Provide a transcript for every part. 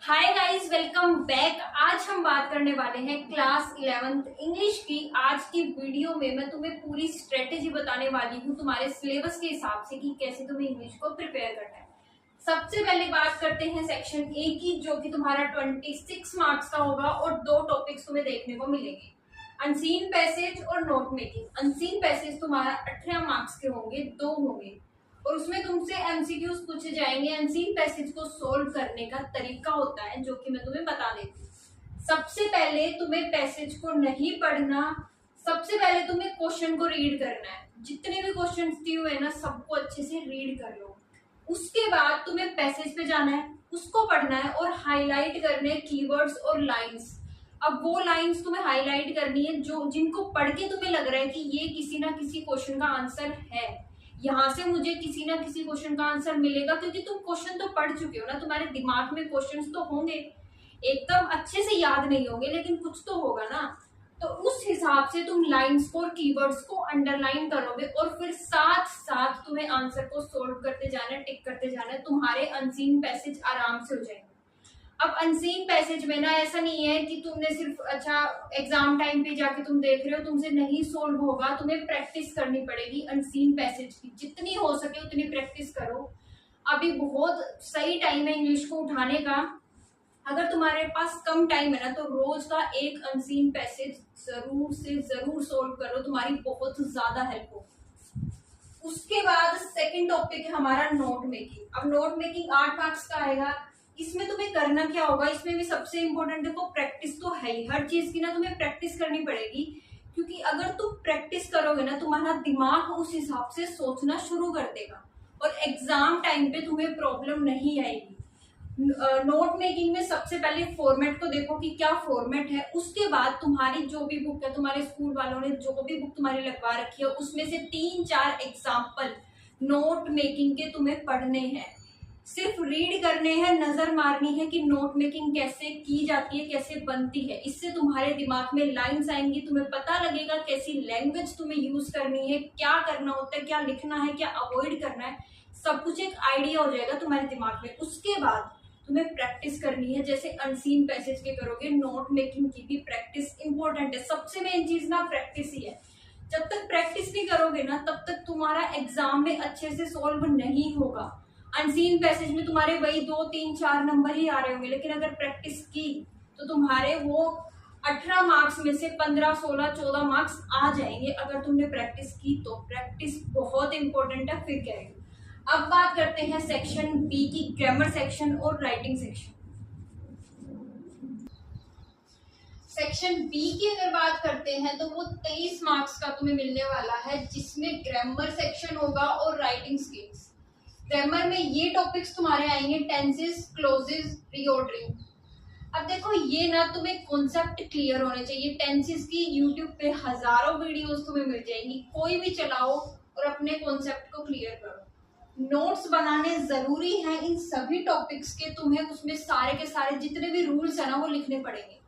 Hi guys, welcome back. आज हम बात करने वाले हैं क्लास 11th इंग्लिश की। आज की वीडियो में मैं तुम्हें पूरी स्ट्रेटेजी बताने वाली हूँ तुम्हारे सिलेबस के हिसाब से कि कैसे तुम्हें इंग्लिश को प्रिपेयर करना है। सबसे पहले बात करते हैं सेक्शन ए की, जो कि तुम्हारा 26 मार्क्स का होगा और दो टॉपिक्स तुम्हें देखने को मिलेंगे, अनसीन पैसेज और नोट मेकिंग। अनसीन पैसेज तुम्हारा 18 मार्क्स के होंगे, दो होंगे और उसमें तुमसे एमसीक्यूज पूछे जाएंगे। अनसीन पैसेज को सोल्व करने का तरीका होता है जो कि मैं तुम्हें बता देती हूँ। सबसे पहले तुम्हें पैसेज को नहीं पढ़ना, सबसे पहले तुम्हें क्वेश्चन को रीड करना है। जितने भी क्वेश्चन दिए हुए हैं ना, सबको अच्छे से रीड कर लो। उसके बाद तुम्हें पैसेज पे जाना है, उसको पढ़ना है और हाईलाइट करने हैं कीवर्ड्स और लाइंस। अब वो लाइंस तुम्हें हाईलाइट करनी है जो जिनको पढ़ के तुम्हें लग रहा है कि ये किसी ना किसी क्वेश्चन का आंसर है, यहाँ से मुझे किसी ना किसी क्वेश्चन का आंसर मिलेगा, क्योंकि तुम क्वेश्चन तो पढ़ चुके हो ना। तुम्हारे दिमाग में क्वेश्चंस तो होंगे, एकदम अच्छे से याद नहीं होंगे लेकिन कुछ तो होगा ना। तो उस हिसाब से तुम लाइंस को और कीवर्ड्स को अंडरलाइन करोगे और फिर साथ साथ तुम्हें आंसर को सोल्व करते जाना है, टिक करते जाना है। तुम्हारे अनसीन पैसेज आराम से हो जाएंगे। अब अनसीन पैसेज में ना ऐसा नहीं है कि तुमने सिर्फ अच्छा एग्जाम टाइम पे जाके तुम देख रहे हो, तुमसे नहीं सोल्व होगा। तुम्हें प्रैक्टिस करनी पड़ेगी अनसीन पैसेज की, जितनी हो सके उतनी प्रैक्टिस करो। अभी बहुत सही टाइम है इंग्लिश को उठाने का। अगर तुम्हारे पास कम टाइम है ना, तो रोज का एक अनसीन पैसेज जरूर से जरूर सोल्व करो, तुम्हारी बहुत ज्यादा हेल्प हो। उसके बाद सेकंड टॉपिक है हमारा नोट मेकिंग। अब नोट मेकिंग 8 मार्क्स का आएगा। इसमें तुम्हें करना क्या होगा, इसमें भी सबसे इंपॉर्टेंट देखो, प्रैक्टिस तो है ही। हर चीज की ना तुम्हें प्रैक्टिस करनी पड़ेगी, क्योंकि अगर तुम प्रैक्टिस करोगे ना, तुम्हारा दिमाग उस हिसाब से सोचना शुरू कर देगा और एग्जाम टाइम पे तुम्हें प्रॉब्लम नहीं आएगी। नोट मेकिंग में सबसे पहले फॉर्मेट को देखो कि क्या फॉर्मेट है। उसके बाद तुम्हारी जो भी बुक है, तुम्हारे स्कूल वालों ने जो भी बुक तुम्हारी लगवा रखी है, उसमें से 3-4 एग्जाम्पल नोट मेकिंग के तुम्हें पढ़ने हैं। सिर्फ रीड करने हैं, नजर मारनी है कि नोट मेकिंग कैसे की जाती है, कैसे बनती है। इससे तुम्हारे दिमाग में लाइंस आएंगी, तुम्हें पता लगेगा कैसी लैंग्वेज तुम्हें यूज करनी है, क्या करना होता है, क्या लिखना है, क्या अवॉइड करना है, सब कुछ एक आइडिया हो जाएगा तुम्हारे दिमाग में। उसके बाद तुम्हें प्रैक्टिस करनी है, जैसे अनसीन पैसेज के करोगे, नोट मेकिंग की भी प्रैक्टिस इंपॉर्टेंट है। सबसे मेन चीज ना प्रैक्टिस ही है। जब तक प्रैक्टिस नहीं करोगे ना, तब तक तुम्हारा एग्जाम में अच्छे से सॉल्व नहीं होगा। अनसीन पैसेज में तुम्हारे वही 2-3-4 नंबर ही आ रहे होंगे, लेकिन अगर प्रैक्टिस की तो तुम्हारे वो 18 मार्क्स में से 15, 16, 14 मार्क्स आ जाएंगे, अगर तुमने प्रैक्टिस की तो। प्रैक्टिस बहुत इंपॉर्टेंट है। फिर क्या है, अब बात करते हैं सेक्शन बी की, ग्रामर सेक्शन और राइटिंग सेक्शन। सेक्शन बी की अगर बात करते हैं तो वो 23 मार्क्स का तुम्हें मिलने वाला है, जिसमें ग्रामर सेक्शन होगा और राइटिंग स्किल्स। ग्रामर में ये टॉपिक्स तुम्हारे आएंगे, टेंसेस, क्लोजेस, रीऑर्डरिंग। अब देखो, ये ना तुम्हें कॉन्सेप्ट क्लियर होने चाहिए। टेंसेस की यूट्यूब पे हजारों वीडियोस तुम्हें मिल जाएंगी, कोई भी चलाओ और अपने कॉन्सेप्ट को क्लियर करो। नोट्स बनाने जरूरी हैं इन सभी टॉपिक्स के। तुम्हें उसमें सारे के सारे जितने भी रूल्स है ना, वो लिखने पड़ेंगे।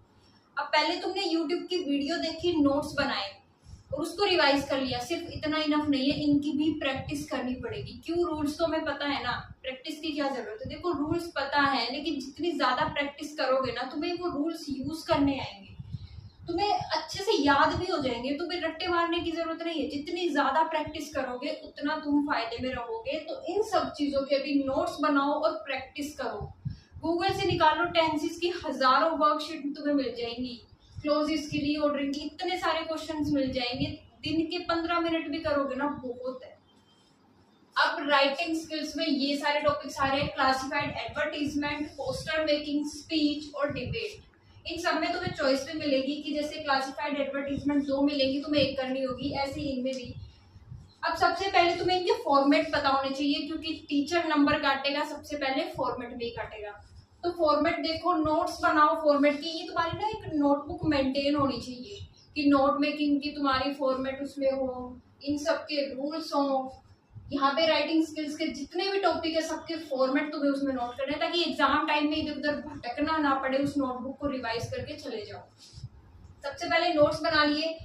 अब पहले तुमने यूट्यूब की वीडियो देखी, नोट्स बनाए और उसको रिवाइज कर लिया, सिर्फ इतना इनफ नहीं है, इनकी भी प्रैक्टिस करनी पड़ेगी। क्यों, रूल्स तो हमें पता है ना, प्रैक्टिस की क्या जरूरत है। देखो, रूल्स पता है, लेकिन जितनी ज्यादा प्रैक्टिस करोगे ना, तुम्हें वो रूल्स यूज करने आएंगे, तुम्हें अच्छे से याद भी हो जाएंगे। तुम्हें रट्टे मारने की जरूरत नहीं है। जितनी ज्यादा प्रैक्टिस करोगे उतना तुम फायदे में रहोगे। तो इन सब चीजों के भी नोट्स बनाओ और प्रैक्टिस करो। गूगल से निकालो, टेंसेस की हजारों वर्कशीट तुम्हें मिल जाएंगी, क्लोजेस की, रीऑर्डरिंग की, इतने सारे क्वेश्चंस मिल जाएंगे। दिन के 15 मिनट भी करोगे ना, बहुत है। अब राइटिंग स्किल्स में ये सारे टॉपिक्स आ रहे हैं, classified advertisement, poster making, speech और डिबेट। इन सब में तुम्हें चॉइस भी मिलेगी कि जैसे क्लासिफाइड एडवर्टीजमेंट 2 मिलेंगी, तुम्हें 1 करनी होगी, ऐसे ही इनमें भी। अब सबसे पहले तुम्हें इनके फॉर्मेट पता होने चाहिए, क्योंकि टीचर नंबर काटेगा सबसे पहले फॉर्मेट में ही काटेगा। तो फॉर्मेट देखो, नोट्स बनाओ फॉर्मेट की। ये तुम्हारी ना एक नोटबुक मेंटेन होनी चाहिए कि नोट मेकिंग की तुम्हारी फॉर्मेट उसमें हो, इन सब के रूल्स हो। यहाँ पे राइटिंग स्किल्स के जितने भी टॉपिक है, सबके फॉर्मेट तुम्हें उसमें नोट करने हैं, ताकि एग्जाम टाइम में इधर उधर भटकना ना पड़े, उस नोटबुक को रिवाइज करके चले जाओ। सबसे पहले नोट्स बना लिए,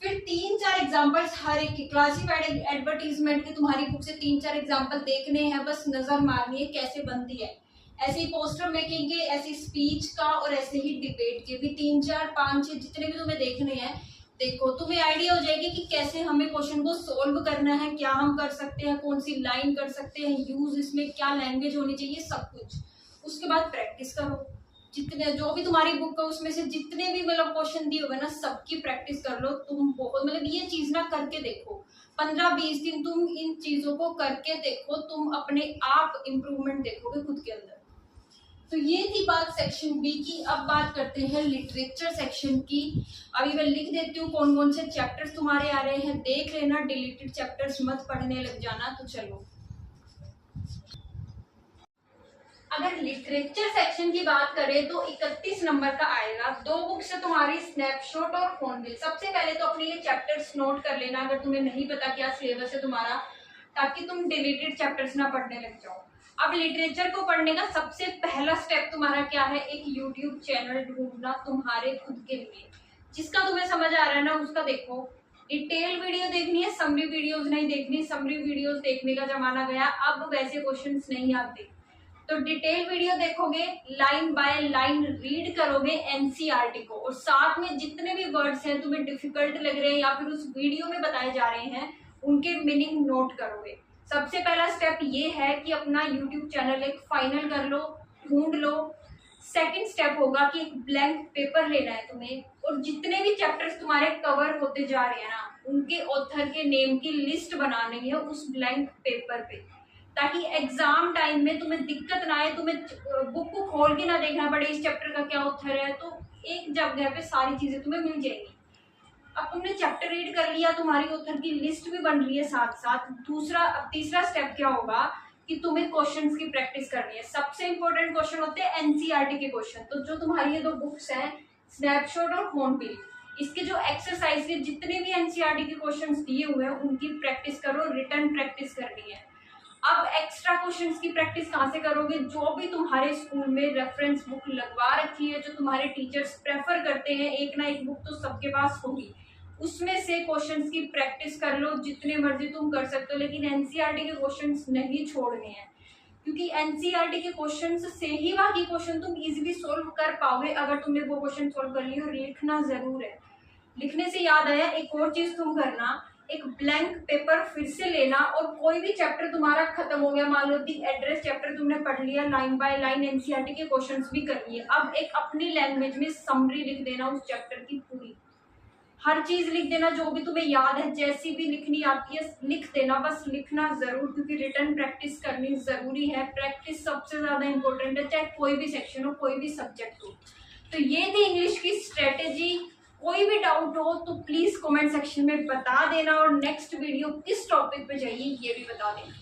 फिर 3-4 एग्जाम्पल्स हर एक की। क्लासिफाइड एडवर्टीजमेंट के तुम्हारी बुक से 3-4 एग्जाम्पल देखने हैं, बस नजर मारनी है कैसे बनती है। ऐसे ही पोस्टर मेकिंग के, ऐसे स्पीच का और ऐसे ही डिबेट के भी 3 4 5 6 जितने भी तुम्हें देखने हैं, देखो तुम्हें आइडिया हो जाएगी कि कैसे हमें क्वेश्चन को सोल्व करना है, क्या हम कर सकते हैं, कौन सी लाइन कर सकते हैं, यूज इसमें क्या लैंग्वेज होनी चाहिए, सब कुछ। उसके बाद प्रैक्टिस करो, जितने जो भी तुम्हारी बुक है उसमें से जितने भी मतलब क्वेश्चन दिए हुए ना, सबकी प्रैक्टिस कर लो तुम। बहुत मतलब ये चीज ना करके देखो, 15-20 दिन तुम इन चीजों को करके देखो, तुम अपने आप इम्प्रूवमेंट देखोगे खुद के अंदर। तो ये थी बात सेक्शन बी की। अब बात करते हैं लिटरेचर सेक्शन की। अभी मैं लिख देती हूँ कौन कौन से चैप्टर्स तुम्हारे आ रहे हैं, देख लेना, डिलीटेड चैप्टर्स मत पढ़ने लग जाना। तो चलो, अगर लिटरेचर सेक्शन की बात करें तो 31 नंबर का आएगा। 2 बुक्स है तुम्हारी, स्नैपशॉट और फोनबिल। सबसे पहले तो अपने ये चैप्टर्स नोट कर लेना अगर तुम्हें नहीं पता क्या सिलेबस है तुम्हारा, ताकि तुम डिलीटेड चैप्टर्स ना पढ़ने लग जाओ। अब लिटरेचर को पढ़ने का सबसे पहला स्टेप तुम्हारा क्या है, एक यूट्यूब चैनल ढूंढना तुम्हारे खुद के लिए, जिसका तुम्हें समझ आ रहा है ना उसका देखो। डिटेल वीडियो देखनी है, समरी वीडियोस नहीं देखनी। समरी वीडियोस देखने का जमाना गया, अब वैसे क्वेश्चंस नहीं आते। तो डिटेल वीडियो देखोगे, लाइन बाय लाइन रीड करोगे एनसीईआरटी को, और साथ में जितने भी वर्ड्स हैं तुम्हें डिफिकल्ट लग रहे हैं या फिर उस वीडियो में बताए जा रहे हैं, उनके मीनिंग नोट करोगे। सबसे पहला स्टेप ये है कि अपना यूट्यूब चैनल एक फाइनल कर लो, ढूंढ लो। सेकंड स्टेप होगा कि एक ब्लैंक पेपर लेना है तुम्हें, और जितने भी चैप्टर्स तुम्हारे कवर होते जा रहे हैं ना, उनके ऑथर के नेम की लिस्ट बनानी है उस ब्लैंक पेपर पे, ताकि एग्जाम टाइम में तुम्हें दिक्कत ना आए, तुम्हें बुक को खोल के ना देखना पड़े इस चैप्टर का क्या ऑथर है, तो एक जगह पे सारी चीजें तुम्हें मिल जाएगी। अब तुमने चैप्टर रीड कर लिया, तुम्हारी ऑथर की लिस्ट भी बन रही है साथ साथ। अब तीसरा स्टेप क्या होगा कि तुम्हें क्वेश्चंस की प्रैक्टिस करनी है। सबसे इंपॉर्टेंट क्वेश्चन होते हैं एनसीईआरटी के क्वेश्चन। तो जो तुम्हारी ये 2 बुक्स हैं, स्नैपशॉट और फोनबिल, इसके जो एक्सरसाइज के जितने भी एनसीईआरटी के क्वेश्चंस दिए हुए हैं उनकी प्रैक्टिस करो, रिटर्न प्रैक्टिस करनी है। अब एक्स्ट्रा क्वेश्चंस की प्रैक्टिस कहाँ से करोगे, जो भी तुम्हारे स्कूल में रेफरेंस बुक लगवा रखी है, जो तुम्हारे टीचर्स प्रेफर करते हैं, एक ना एक बुक तो सबके पास होगी, उसमें से क्वेश्चंस की प्रैक्टिस कर लो जितने मर्जी तुम कर सकते हो। लेकिन एनसीईआरटी के क्वेश्चंस नहीं छोड़ने हैं, क्योंकि एनसीईआरटी के क्वेश्चंस से ही बाकी क्वेश्चन तुम इजीली सोल्व कर पाओगे अगर तुमने वो क्वेश्चन सोल्व कर लिए। और लिखना जरूर है। लिखने से याद आया, एक और चीज तुम करना, एक ब्लैंक पेपर फिर से लेना, और कोई भी चैप्टर तुम्हारा खत्म हो गया, मान लो दी एड्रेस चैप्टर तुमने पढ़ लिया, लाइन बाय लाइन एनसीईआरटी के क्वेश्चंस भी कर लिए, अब एक अपनी लैंग्वेज में समरी लिख देना उस चैप्टर की पूरी, हर चीज लिख देना जो भी तुम्हें याद है, जैसी भी लिखनी आती है लिख देना, बस लिखना जरूर, क्योंकि रिटर्न प्रैक्टिस करनी जरूरी है। प्रैक्टिस सबसे ज्यादा इंपॉर्टेंट है, चाहे कोई भी सेक्शन हो, कोई भी सब्जेक्ट हो। तो ये थी इंग्लिश की स्ट्रेटेजी। कोई भी डाउट हो तो प्लीज कमेंट सेक्शन में बता देना, और नेक्स्ट वीडियो किस टॉपिक पे चाहिए ये भी बता देना।